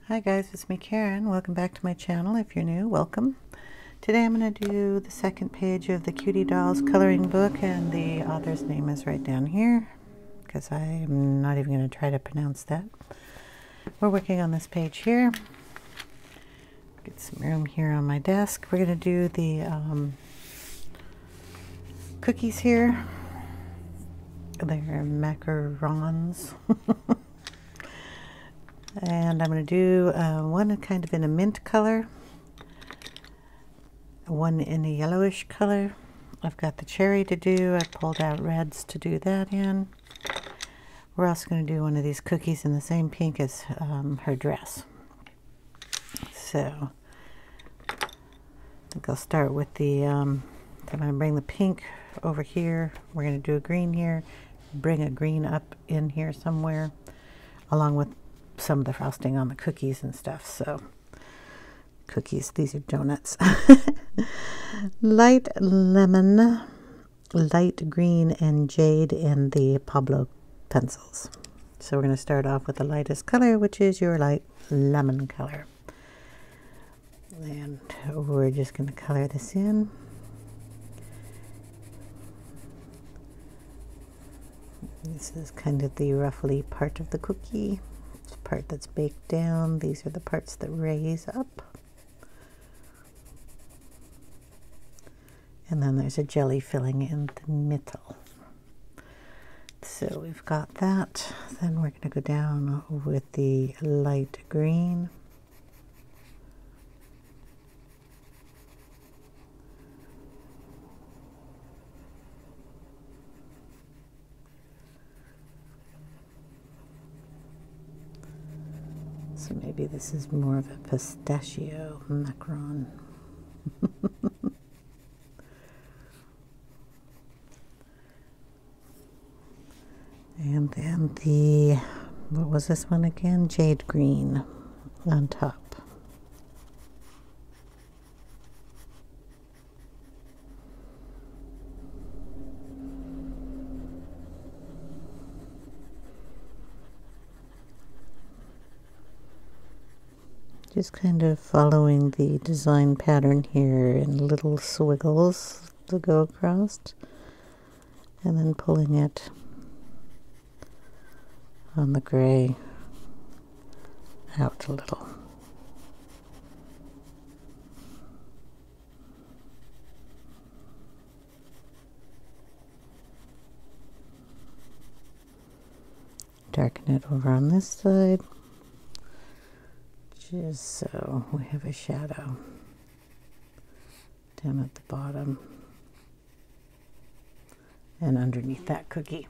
Hi guys, it's me Karen. Welcome back to my channel. If you're new, welcome. Today I'm going to do the second page of the Cutie Dolls coloring book, and the author's name is right down here because I'm not even going to try to pronounce that. We're working on this page here. Get some room here on my desk. We're going to do the cookies here. They're macarons. And I'm going to do one kind of in a mint color, one in a yellowish color. I've got the cherry to do. I pulled out reds to do that in. We're also going to do one of these cookies in the same pink as her dress. So I think I'll start with the, I'm going to bring the pink over here. We're going to do a green here, bring a green up in here somewhere, along with some of the frosting on the cookies and stuff. So cookies, these are donuts. Light lemon, light green, and jade in the Pablos pencils. So we're going to start off with the lightest color, which is your light lemon color. And we're just going to color this in. This is kind of the ruffly part of the cookie. It's part that's baked down. These are the parts that raise up. And then there's a jelly filling in the middle. So we've got that. Then we're going to go down with the light green. So maybe this is more of a pistachio macaron. And then the, what was this one again? Jade green on top. Just kind of following the design pattern here in little swiggles to go across, and then pulling it on the gray out a little. Darken it over on this side, just so we have a shadow down at the bottom and underneath that cookie.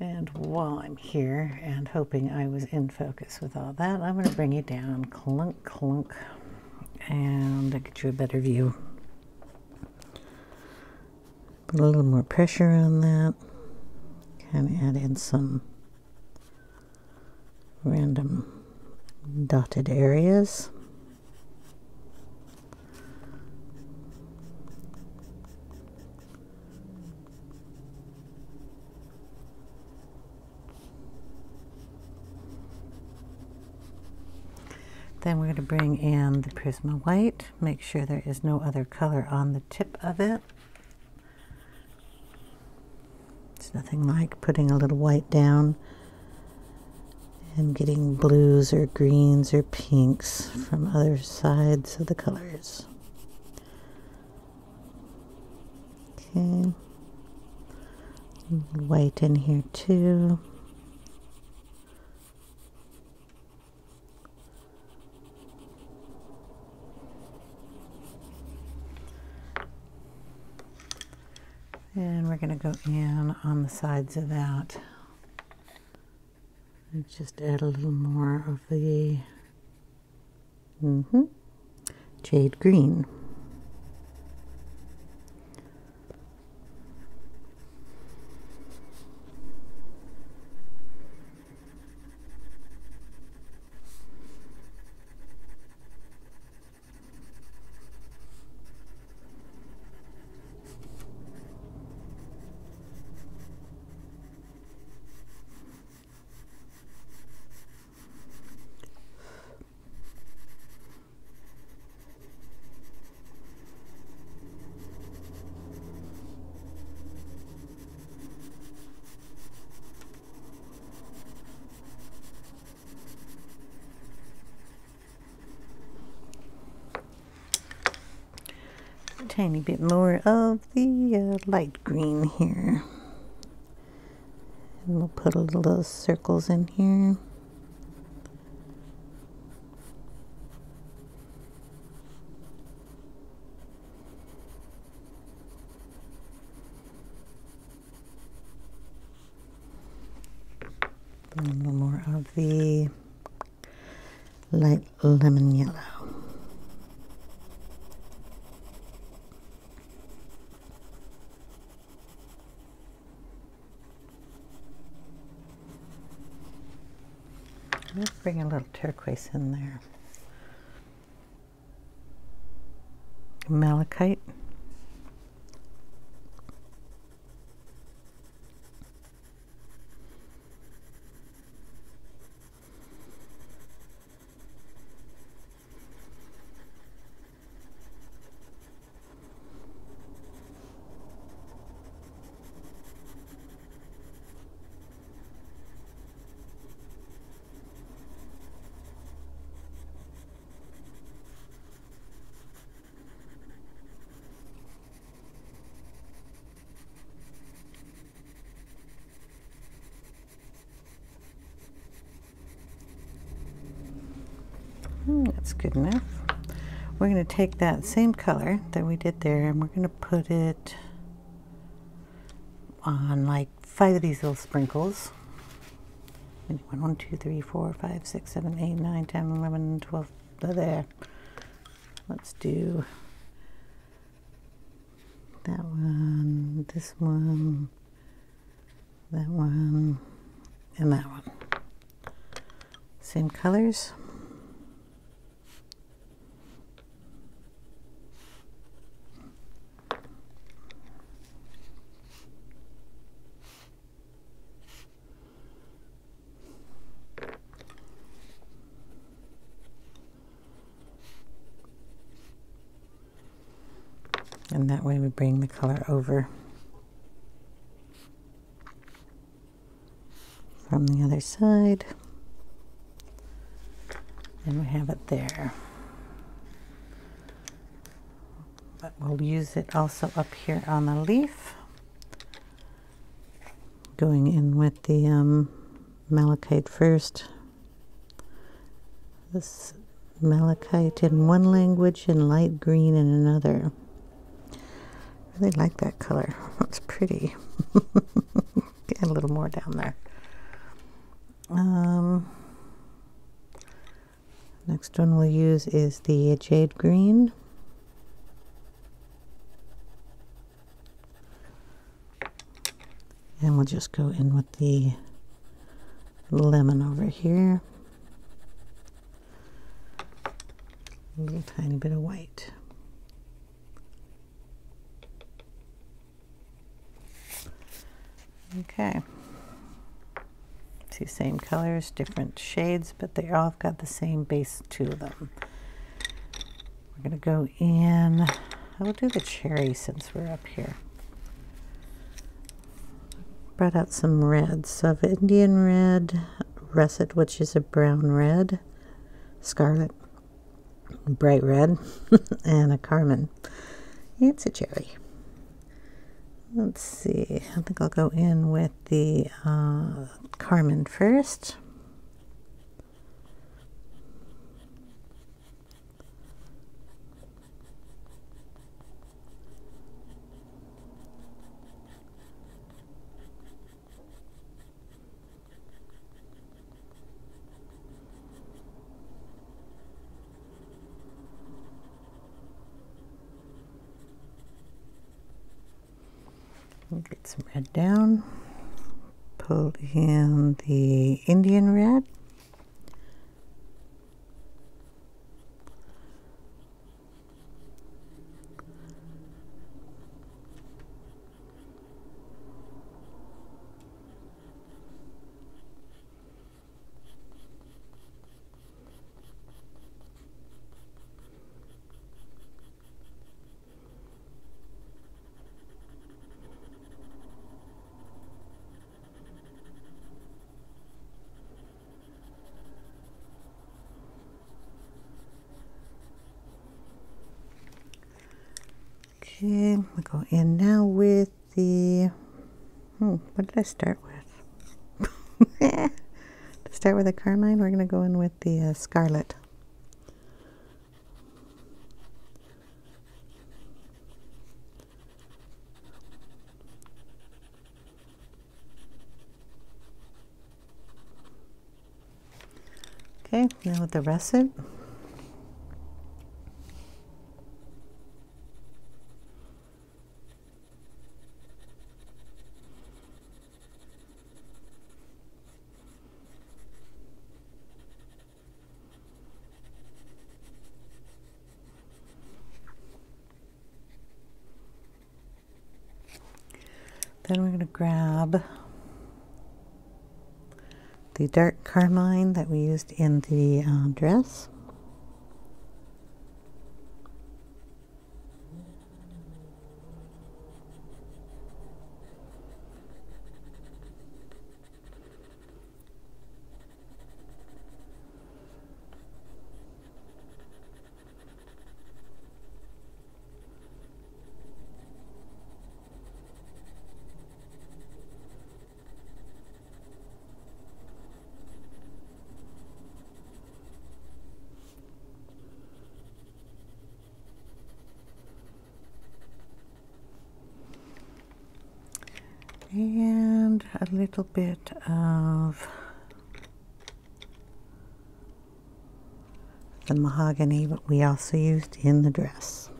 And while I'm here and hoping I was in focus with all that, I'm going to bring you down, clunk, clunk, and get you a better view. Put a little more pressure on that. Kind of add in some random dotted areas. Then we're going to bring in the Prisma white. Make sure there is no other color on the tip of it. It's nothing like putting a little white down and getting blues or greens or pinks from other sides of the colors. Okay. White in here too. And we're going to go in on the sides of that and just add a little more of the jade green. tiny bit more of the light green here. And we'll put a little circles in here. A little more of the light lemon yellow. Let's bring a little turquoise in there. Malachite. That's good enough. We're going to take that same color that we did there and we're going to put it on like 5 of these little sprinkles. 1, 2, 3, 4, 5, 6, 7, 8, 9, 10, 11, 12. There. Let's do that one, this one, that one, and that one. Same colors. And that way we bring the color over from the other side. And we have it there. But we'll use it also up here on the leaf. Going in with the malachite first. This malachite in one language and light green in another. I really like that color. It's pretty. Get a little more down there. Next one we'll use is the jade green. And we'll just go in with the lemon over here. A little tiny bit of white. Okay. See, same colors, different shades, but they all got the same base to them. We're going to go in, I will do the cherry since we're up here. Brought out some reds. So of Indian red, russet, which is a brown red, scarlet, bright red, and a carmine. It's a cherry. Let's see, I think I'll go in with the carmine first. Get some red down, pull in the Indian red, Okay, we'll go in now with the, what did I start with? To start with the carmine, we're going to go in with the scarlet. Okay, now with the russet. Then we're going to grab the dark carmine that we used in the dress. And a little bit of the mahogany that we also used in the dress.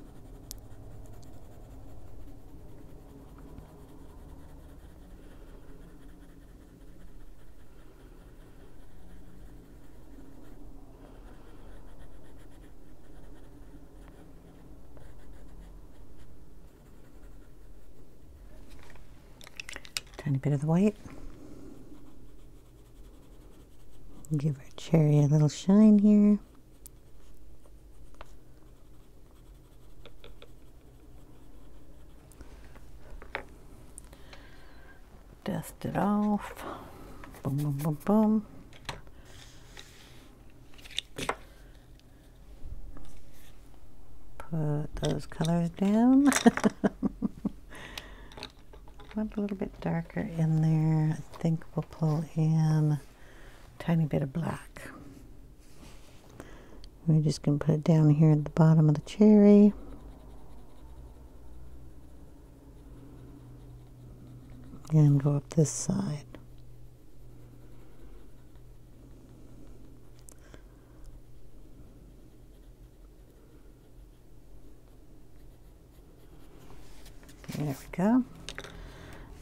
Tiny bit of the white. Give our cherry a little shine here. Dust it off. Boom, boom, boom, boom. Put those colors down. Want a little bit darker in there. I think we'll pull in a tiny bit of black. We're just going to put it down here at the bottom of the cherry. And go up this side. There we go.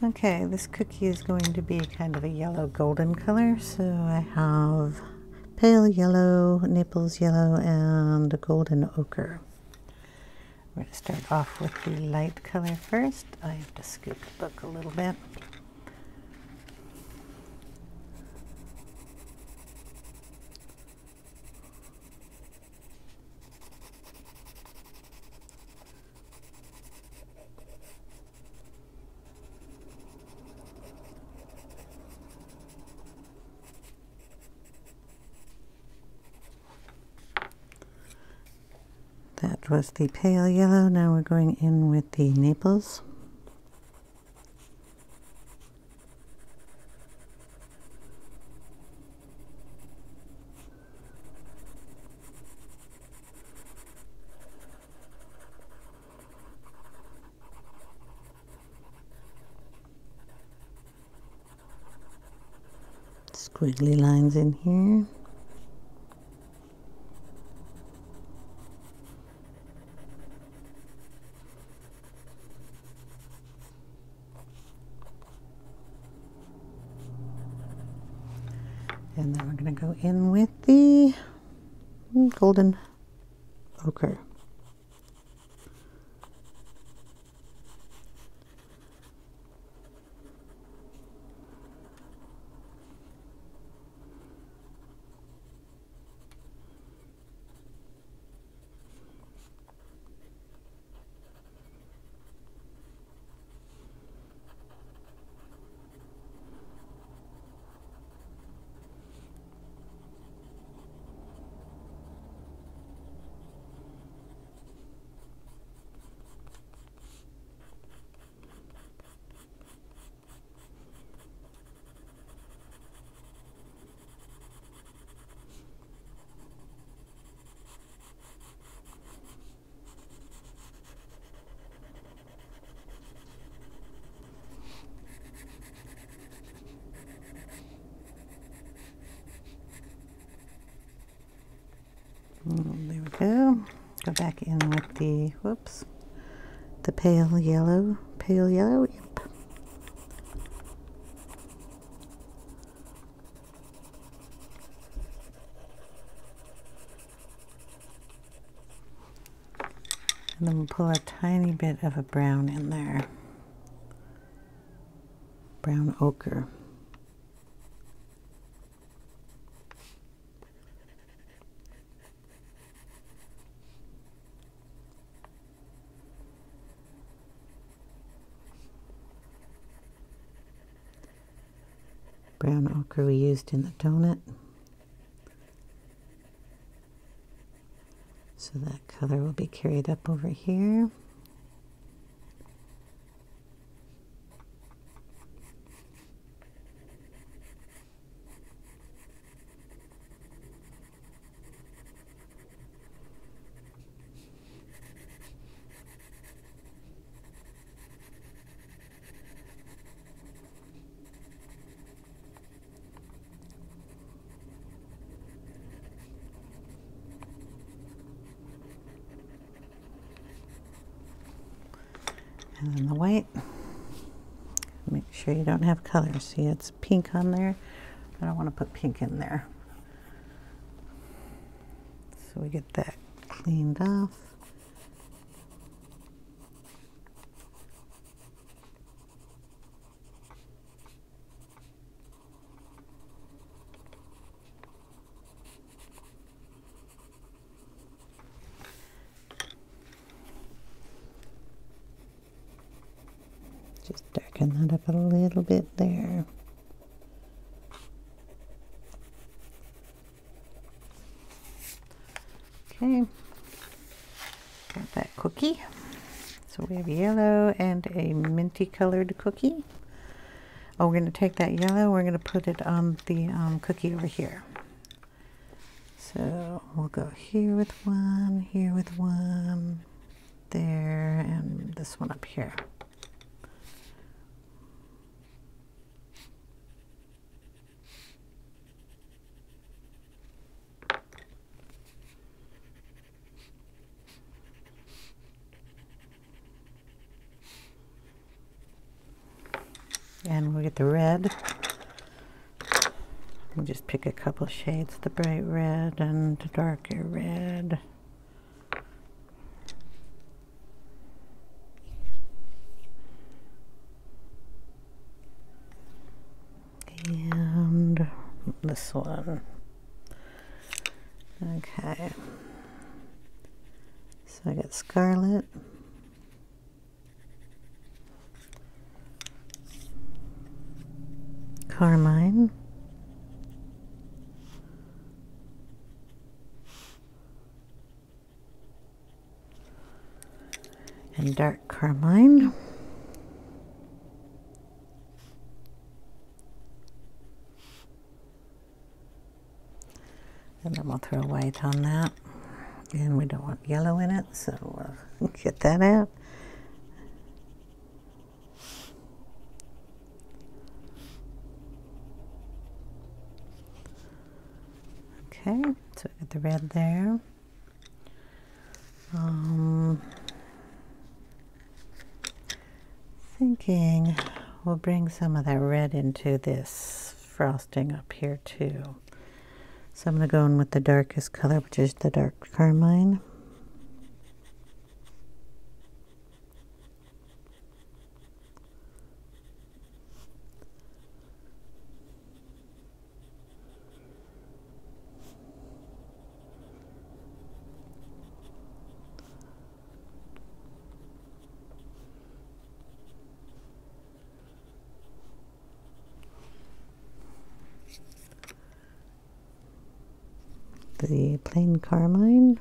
Okay, this cookie is going to be kind of a yellow golden color, so I have pale yellow, Naples yellow, and a golden ochre. We're going to start off with the light color first. I have to scoot the book a little bit. That was the pale yellow. Now we're going in with the Naples. Squiggly lines in here. And then we're going to go in with the golden ochre. There we go. Go back in with the, whoops, the pale yellow, yep. And then we'll pull a tiny bit of a brown in there. Brown ochre. Brown ochre we used in the donut. So that color will be carried up over here. And then the white, make sure you don't have color. See, it's pink on there. I don't want to put pink in there. So we get that cleaned off. Just darken that up a little bit there. Okay, got that cookie. So we have yellow and a minty colored cookie. Oh, we're going to take that yellow, we're going to put it on the cookie over here. So we'll go here with one, there, and this one up here. And we'll get the red. We'll just pick a couple shades, the bright red and the darker red. And this one. Okay. So I got scarlet. Carmine, and dark carmine, and then we'll throw white on that, and we don't want yellow in it, so we'll get that out. Okay, so we got the red there. Thinking we'll bring some of that red into this frosting up here too. So I'm going to go in with the darkest color, which is the dark carmine. The plain carmine,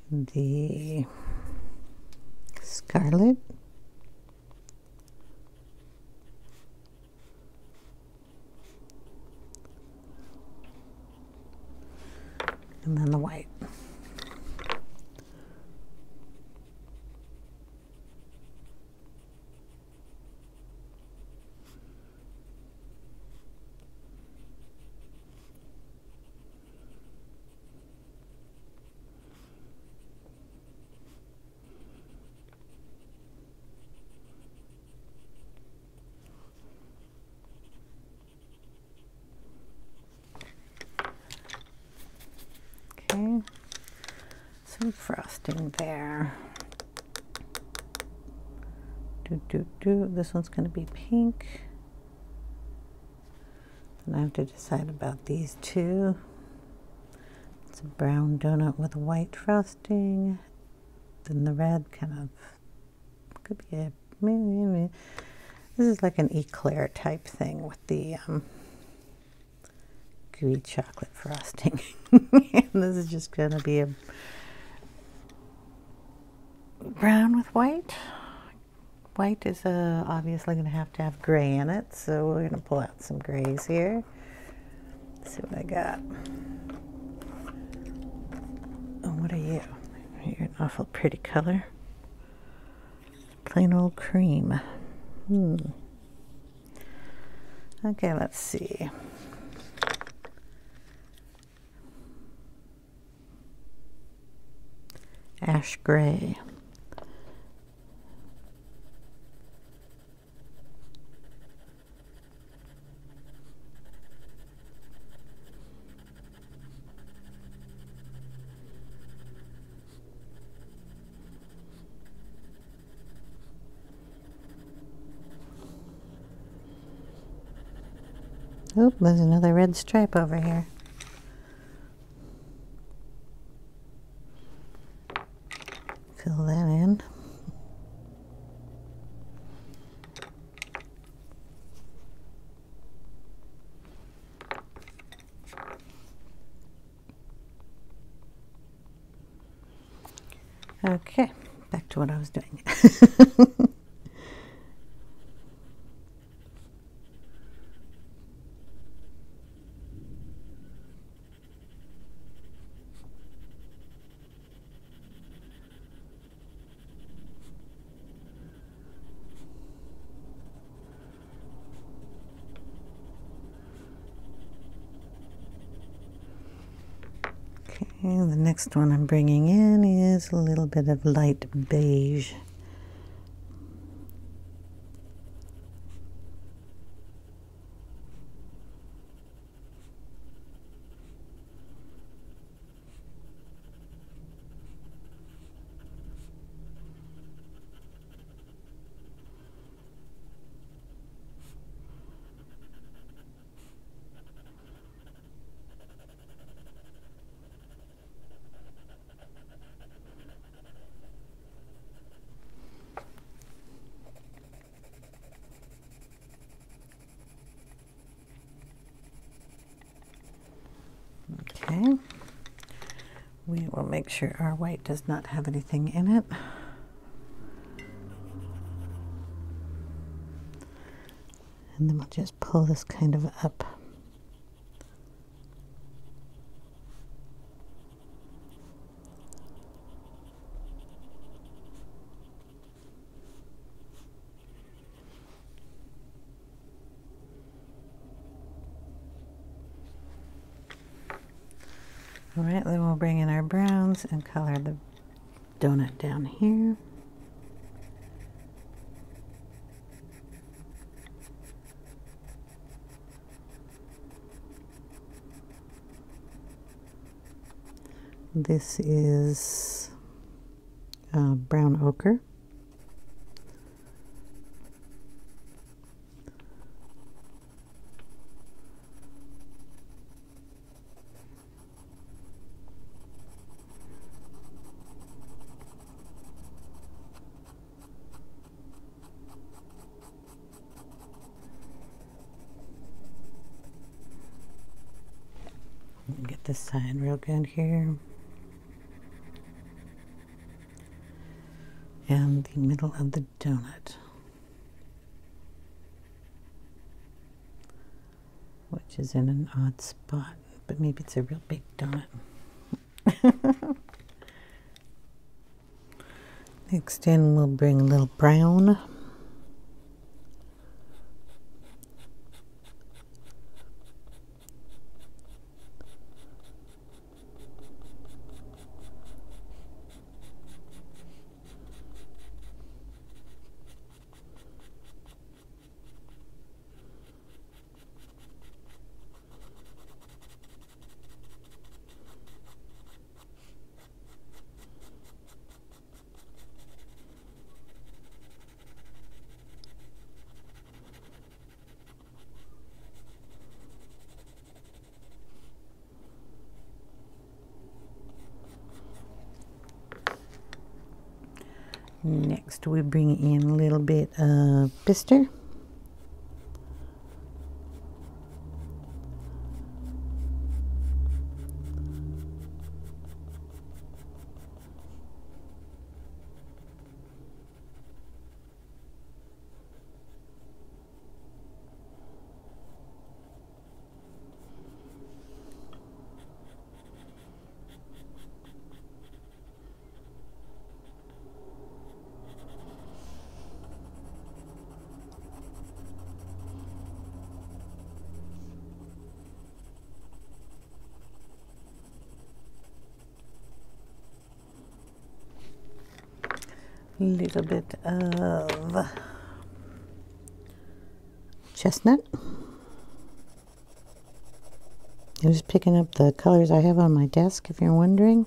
the scarlet, and then the white. some frosting there. This one's going to be pink. And I have to decide about these two. It's a brown donut with white frosting. Then the red kind of could be a maybe. This is like an eclair type thing with the gooey chocolate frosting. And this is just going to be a brown with white. White is obviously going to have gray in it, so we're going to pull out some grays here. Let's see what I got. Oh, what are you? You're an awful pretty color. Plain old cream. Okay, let's see. Ash gray. Oop, there's another red stripe over here. Fill that in. Okay, back to what I was doing. Okay, the next one I'm bringing in is a little bit of light beige. Okay, we will make sure our white does not have anything in it. And then we'll just pull this kind of up. All right, then we'll bring in our browns and color the donut down here. This is brown ochre. Get this side real good here. And the middle of the donut, which is in an odd spot, but maybe it's a real big donut. Next in, we'll bring a little brown. Next we bring in a little bit of Bistre. A little bit of chestnut. I'm just picking up the colors I have on my desk, if you're wondering.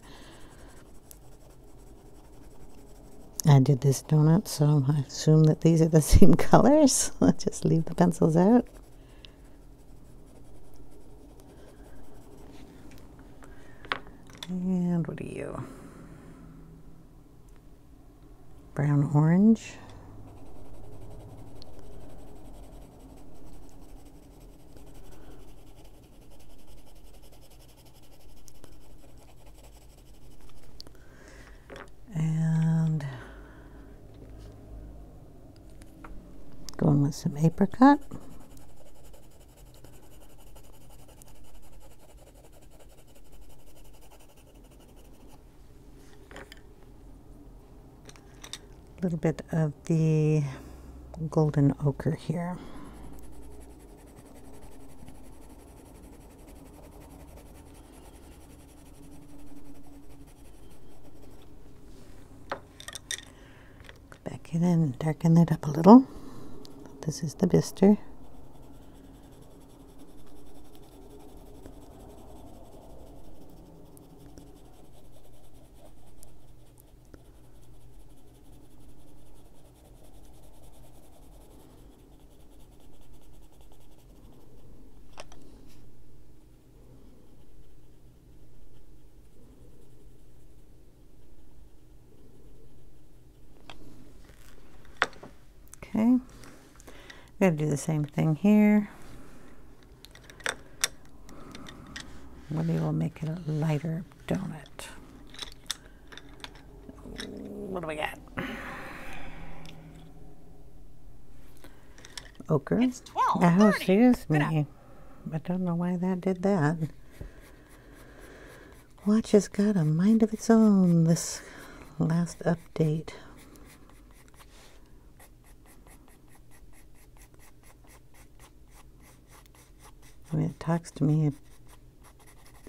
I did this donut, so I assume that these are the same colors. I'll just leave the pencils out. And what are you? Brown orange. And going with some apricot. A little bit of the golden ochre here. Go back in and darken it up a little. This is the Bistre. Okay, gotta do the same thing here. Maybe we'll make it a lighter donut. What do we got? Ochre. It's 12:30. Oh, excuse me. I don't know why that did that. Watch has got a mind of its own this last update. I mean, it talks to me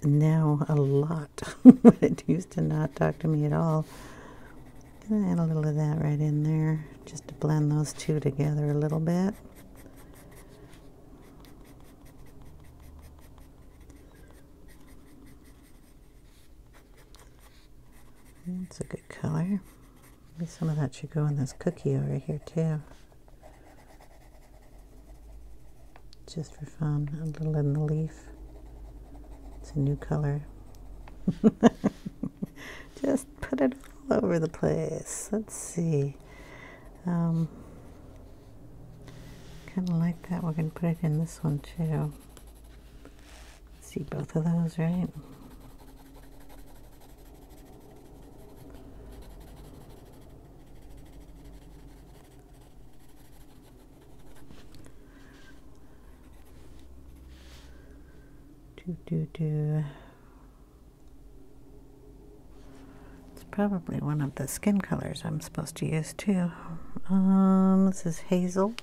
now a lot, but it used to not talk to me at all. Gonna add a little of that right in there, just to blend those two together a little bit. It's a good color. Maybe some of that should go in this cookie over here too. Just for fun, a little in the leaf. It's a new color. Just put it all over the place. Let's see. Kind of like that. We're going to put it in this one too. See both of those, right? It's probably one of the skin colors I'm supposed to use too. This is Hazel.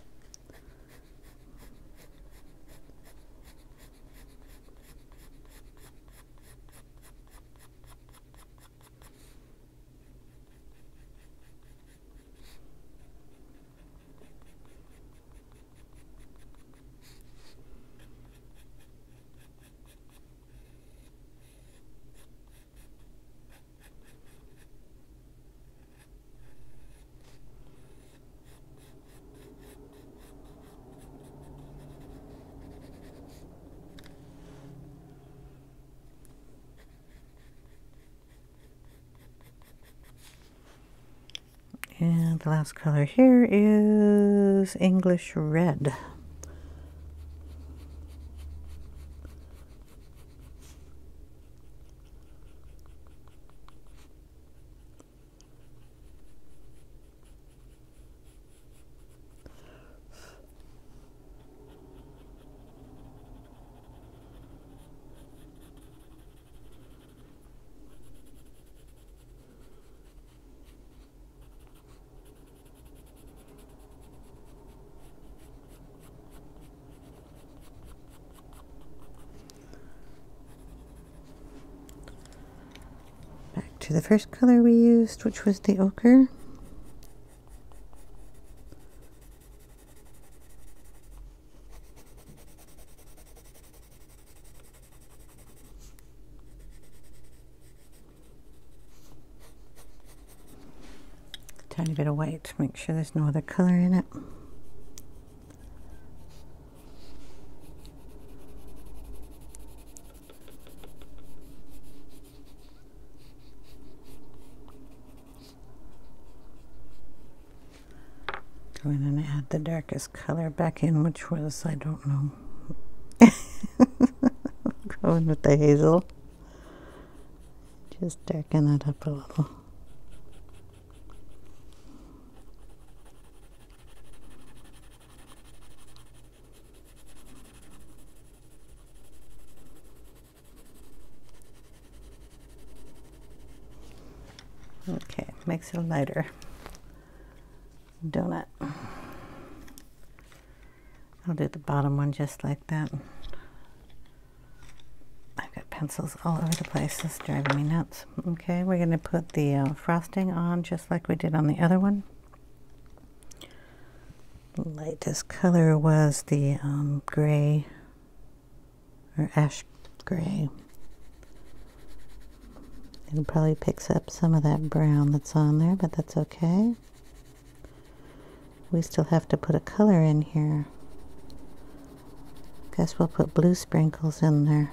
And the last color here is English Red. To the first color we used, which was the ochre. Tiny bit of white to make sure there's no other color in it. Go in and add the darkest color back in, which was, I don't know. Going with the hazel. Just darken that up a little. Okay, makes it a lighter donut. I'll do the bottom one just like that. I've got pencils all over the place. It's driving me nuts. Okay, we're going to put the frosting on just like we did on the other one. The lightest color was the gray, or ash gray. It probably picks up some of that brown that's on there, but that's okay. We still have to put a color in here. Guess we'll put blue sprinkles in there.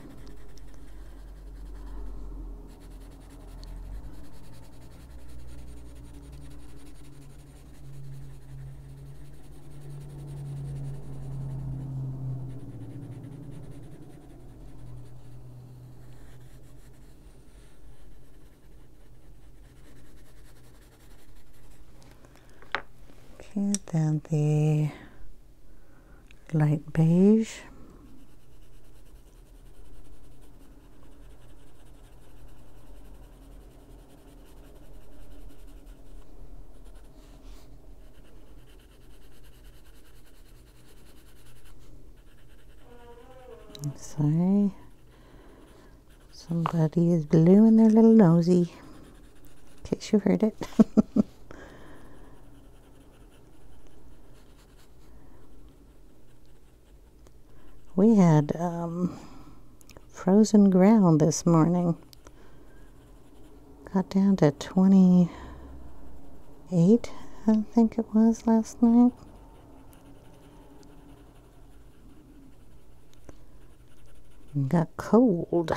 Okay, then the light beige. I'm sorry. Somebody is blowing their little nosy. In case you heard it. We had frozen ground this morning. Got down to 28, I think it was last night. Got cold.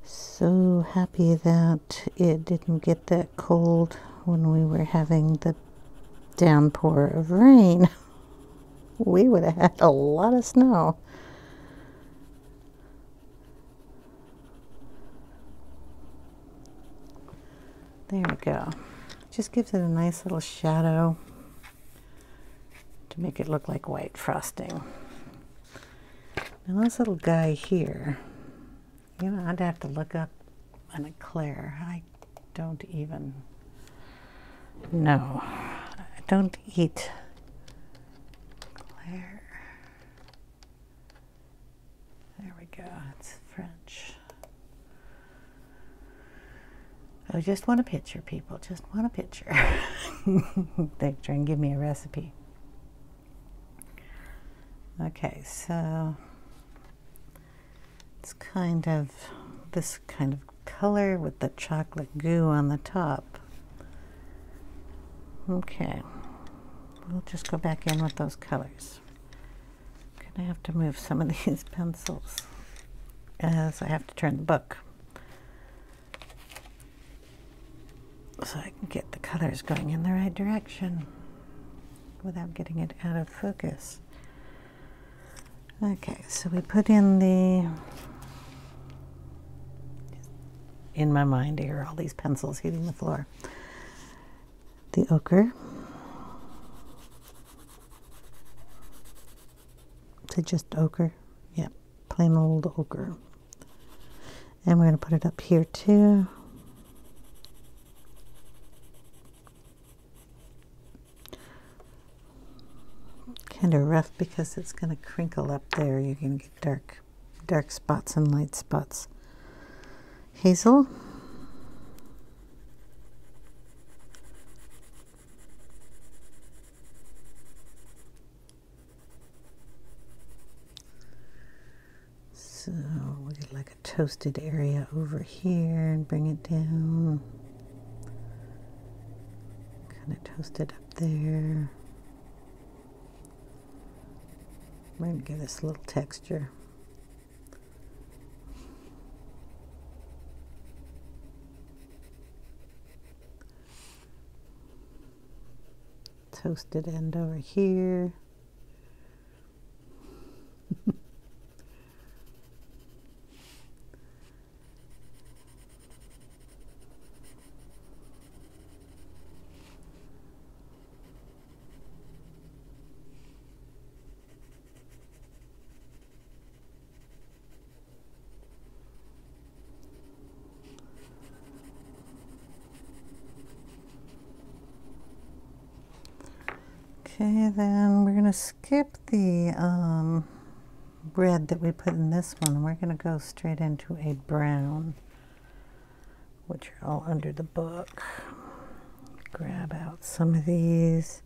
So happy that it didn't get that cold when we were having the downpour of rain. We would have had a lot of snow. There we go. Just gives it a nice little shadow to make it look like white frosting. Now this little guy here, you know, I'd have to look up an eclair. I don't even know. I don't eat eclair. There we go. It's French. I just want a picture, people. Just want a picture. They try and give me a recipe. Okay, so it's kind of this kind of color with the chocolate goo on the top. Okay, we'll just go back in with those colors. I'm gonna have to move some of these pencils as I have to turn the book. so I can get the colors going in the right direction without getting it out of focus. Okay, so we put in in my mind here, all these pencils hitting the floor. The ochre. Is it just ochre? Yep, plain old ochre. And we're going to put it up here too. Kind of rough because it's going to crinkle up there. You're going to get dark spots and light spots. Hazel. So we'll get like a toasted area over here and bring it down. Kind of toast it up there. We're going to give this a little texture. Toasted end over here. Okay, then we're going to skip the red that we put in this one. We're going to go straight into a brown, which are all under the book. Grab out some of these.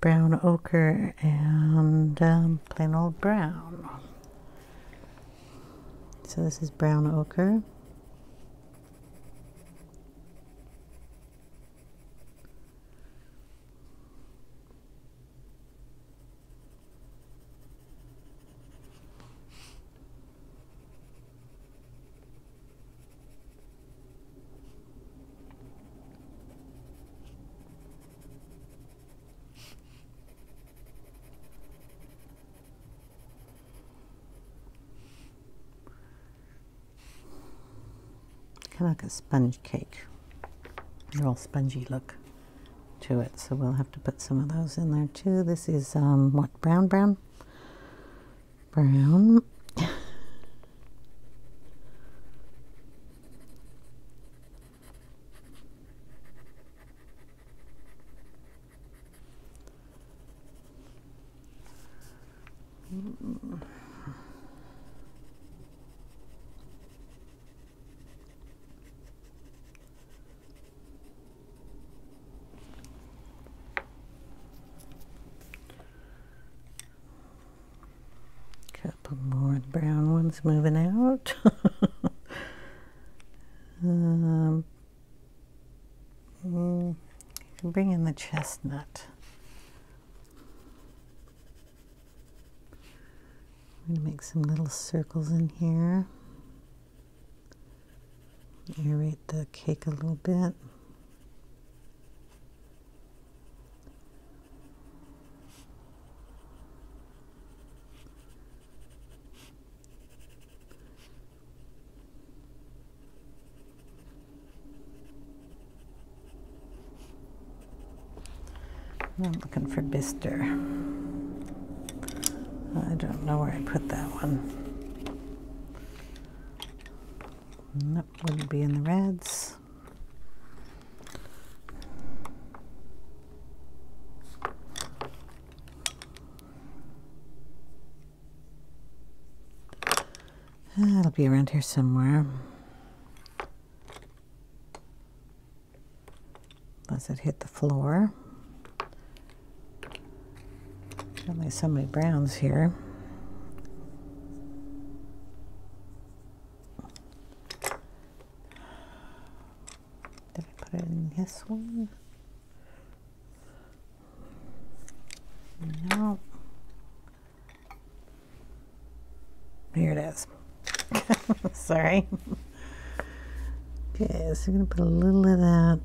Brown ochre and plain old brown. So this is brown ochre. Kind of like a sponge cake, a real spongy look to it, so we'll have to put some of those in there too. This is what, brown. Couple more brown ones moving out. Bring in the chestnut. I'm going to make some little circles in here. Aerate the cake a little bit. I'm looking for Bistre. I don't know where I put that one. Nope, wouldn't be in the reds. That'll be around here somewhere. Unless it hit the floor. Only so many browns here. Did I put it in this one? No. Here it is. Sorry. Okay, so I'm going to put a little of that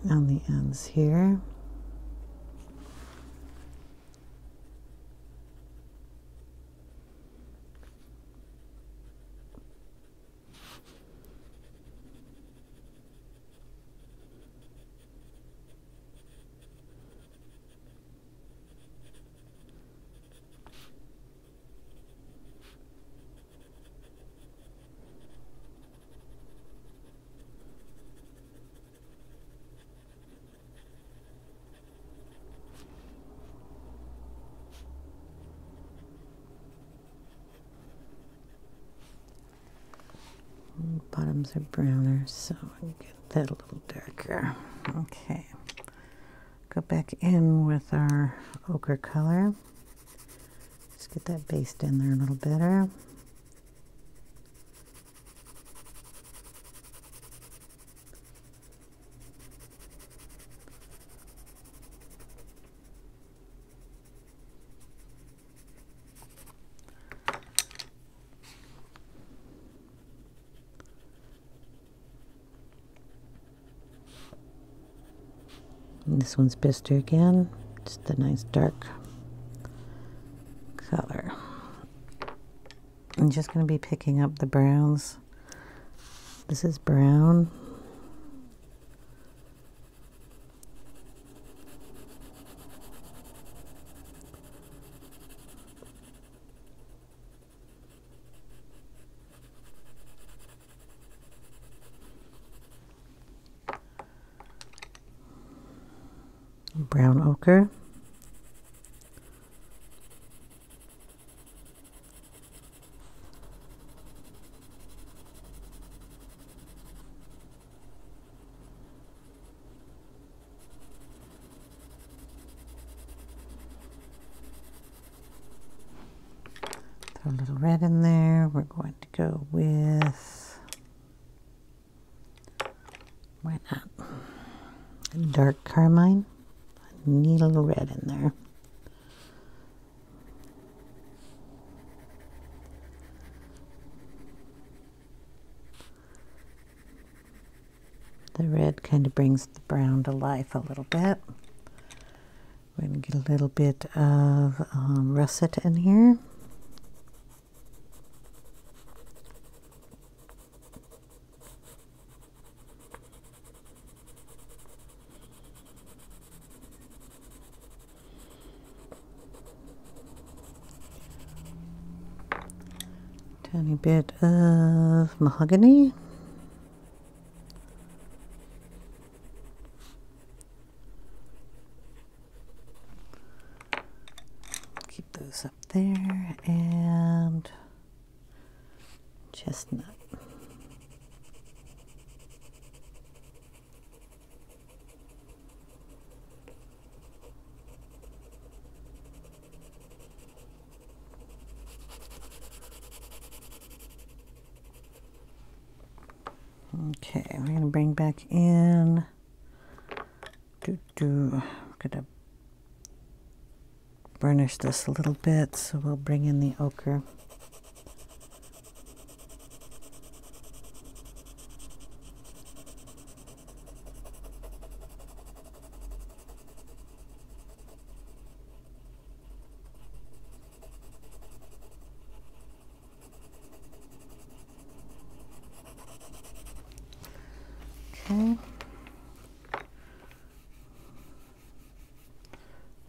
on the ends here. Bottoms are browner, so I'll get that a little darker. Okay, go back in with our ochre color. Just get that based in there a little better. And this one's Bistre again, just a nice dark color. I'm just going to be picking up the browns. This is brown. Brown ochre. Throw a little red in there. We're going to go with, why not, dark carmine. Need a little red in there. The red kind of brings the brown to life a little bit. We're going to get a little bit of russet in here. Tiny bit of mahogany. Keep those up there, and chestnut. Okay, we're going to bring back in, we're going to burnish this a little bit, so we'll bring in the ochre. Okay.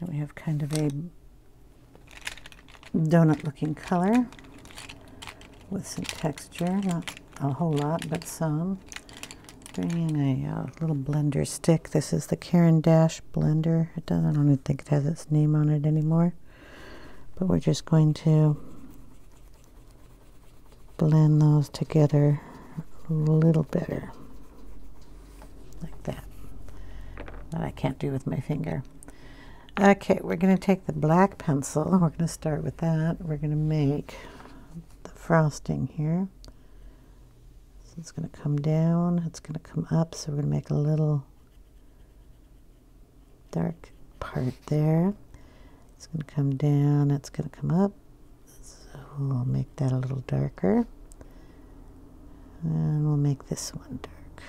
Then we have kind of a donut looking color with some texture, not a whole lot, but some. Bring in a little blender stick. This is the Caran d'Ache blender. I don't even think it has its name on it anymore, but we're just going to blend those together a little better. Like that. That I can't do with my finger. Okay, we're going to take the black pencil. We're going to start with that. We're going to make the frosting here. So it's going to come down. It's going to come up. So we're going to make a little dark part there. It's going to come down. It's going to come up. So we'll make that a little darker. And we'll make this one dark.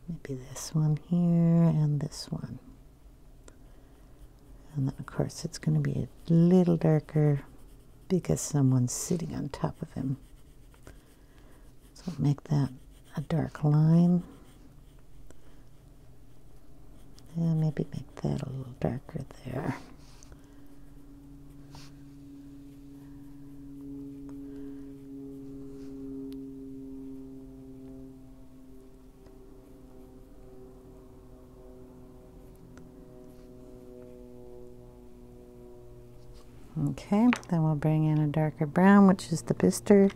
Maybe this one here and this one. And then of course it's going to be a little darker because someone's sitting on top of him. So make that a dark line. And maybe make that a little darker there. Okay, then we'll bring in a darker brown, which is the Bistre.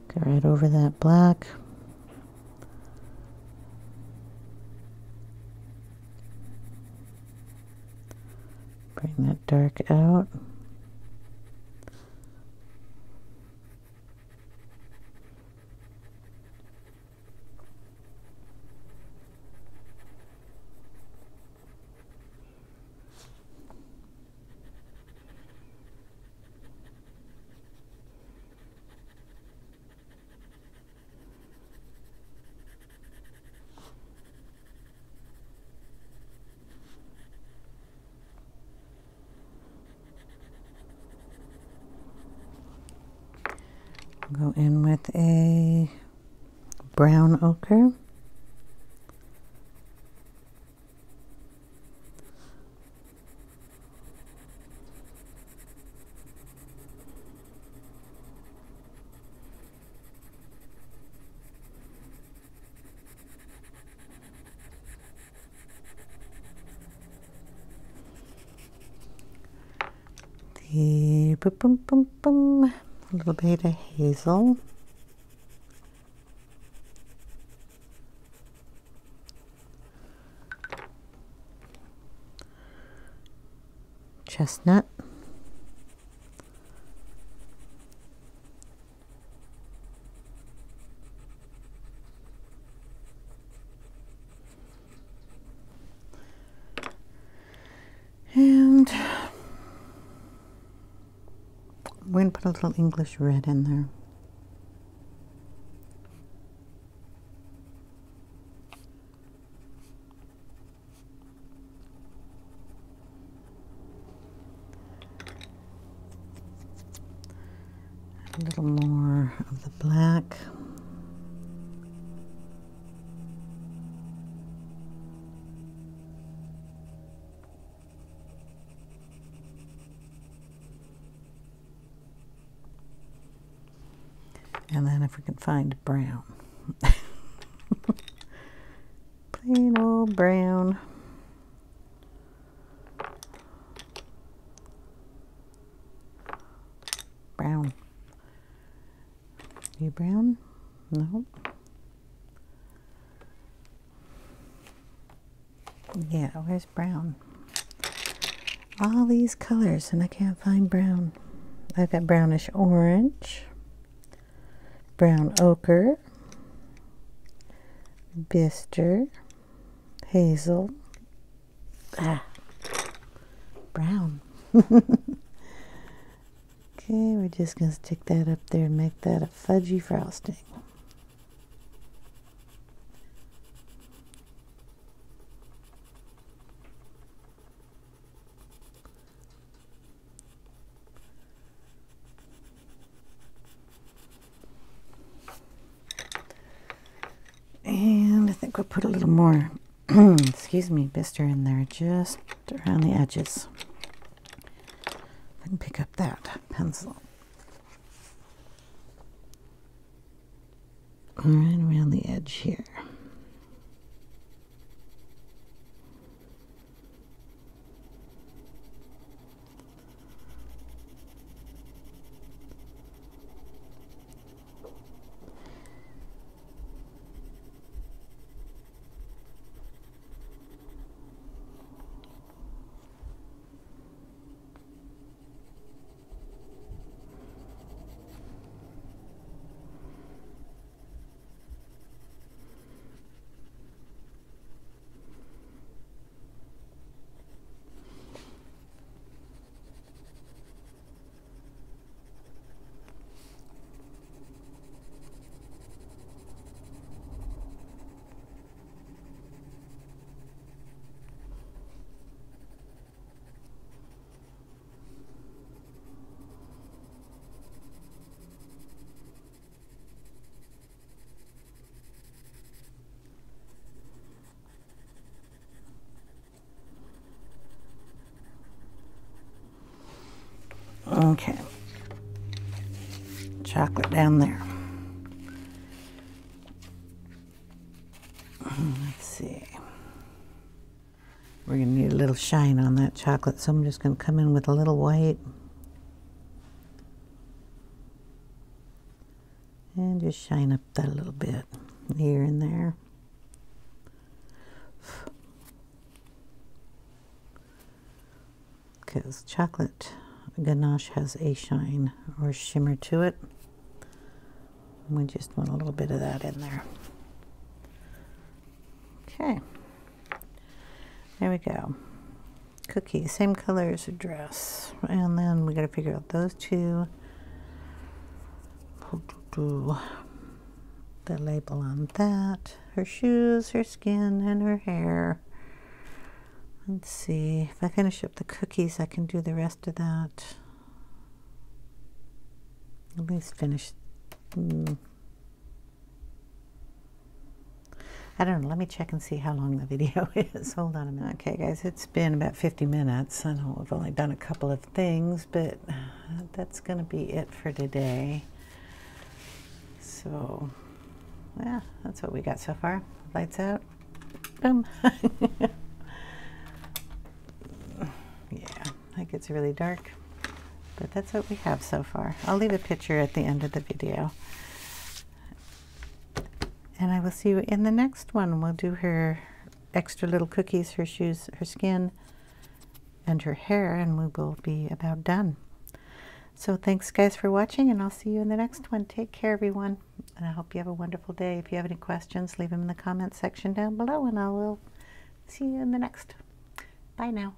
Go right over that black. Bring that dark out. Go in with a brown ochre. The boom boom boom boom. A little bit of Hazel. Chestnut. And we're going to put a little English red in there. A little more of the black. And then if we can find brown. Plain old brown. Brown. You brown? No. Yeah, where's brown? All these colors and I can't find brown. I've got brownish orange. Brown ochre, Bistre, Hazel, brown. Okay, we're just going to stick that up there and make that a fudgy frosting. And I think we'll put a little more, excuse me, Bistre in there, just around the edges. I can pick up that pencil. Right around the edge here. Okay. Chocolate down there. Let's see. We're going to need a little shine on that chocolate, so I'm just going to come in with a little white. And just shine up that a little bit here and there. Because chocolate ganache has a shine or shimmer to it. We just want a little bit of that in there. Okay. There we go. Cookie, same color as her dress. And then we got to figure out those two. The label on that. Her shoes, her skin, and her hair. Let's see. If I finish up the cookies, I can do the rest of that. At least finish. I don't know. Let me check and see how long the video is. Hold on a minute. Okay, guys, it's been about 50 minutes. I know we've only done a couple of things, but that's going to be it for today. So, yeah, that's what we got so far. Lights out. Boom. Yeah, it gets really dark, but that's what we have so far. I'll leave a picture at the end of the video. And I will see you in the next one. We'll do her extra little cookies, her shoes, her skin, and her hair, and we will be about done. So thanks, guys, for watching, and I'll see you in the next one. Take care, everyone, and I hope you have a wonderful day. If you have any questions, leave them in the comment section down below, and I will see you in the next. Bye now.